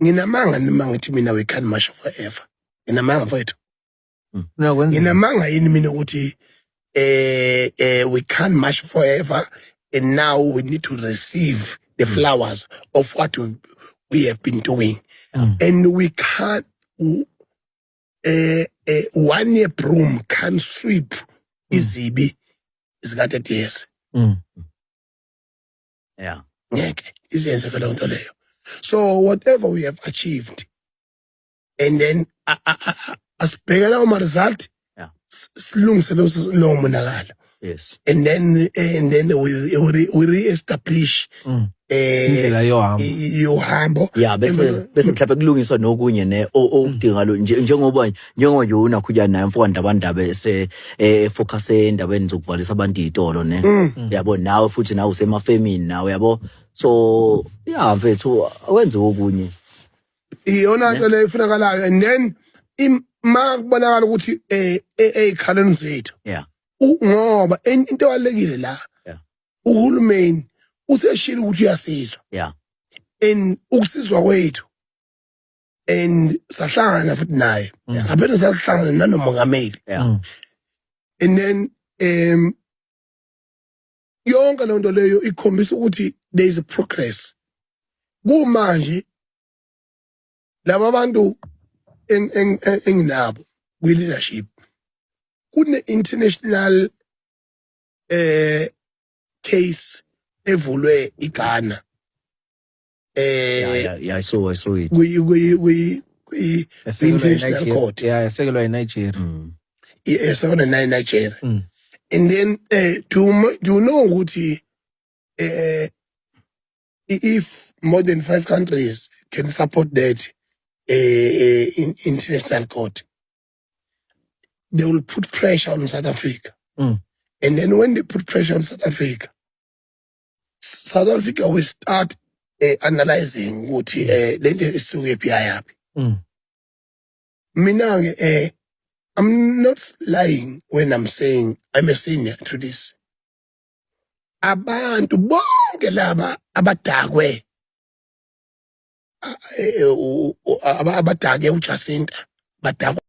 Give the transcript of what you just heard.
nginamanga nima ngithi mina we can march forever. Nginamanga mfowethu. Nginamanga yini mina ukuthi we can march forever, and now we need to receive the flowers of what we have been doing. And we can't, 1 year broom can sweep izibi zikade yes. Yeah. Ngeke izenze ke lonto leyo. So whatever we have achieved, and then asibhekela uma result, yeah, silungise lo monakalo. Yes. And then we re-establish indlela yohambo. Yeah, bese mhlawumbe kulungiswa nokunye ne okudinga lo njengoba nje unakhulya naye mfowethu abandaba focus endabeni zokuvalisa abantu izitolo ne. Yabo nawe futhi nawe usemafemini nawe yabo. So yeah mfethu awenze okunye. Iyona nto le ifunakalayo, and then ma kubonakala ukuthi ekhaleni zethu. Yeah. Ngoba into ebalekile la. Yeah. Uhulumeni useshila ukuthi uyasizwa. Yeah. And ukusizwa kwethu and sahlangana futhi naye. Saphela sahlangana nanomongameli. Yeah. And then yonke lento leyo ikhombisa ukuthi there is a progress. Kumanje laba bantu enginabo kwi leadership kune international case evulwe iGhana. Yeah, I saw it. We international court. Yeah, sekelwa eNigeria. Yes, on in Nigeria. And then do you know ukuthi if more than 5 countries can support that in international court, they will put pressure on South Africa. And then when they put pressure on South Africa will start analyzing ukuthi lento isuke yapi. Mina I'm not lying when I'm saying I'm a senior to this. Abantu bonke laba abadakwe abadake uJacinta badakwe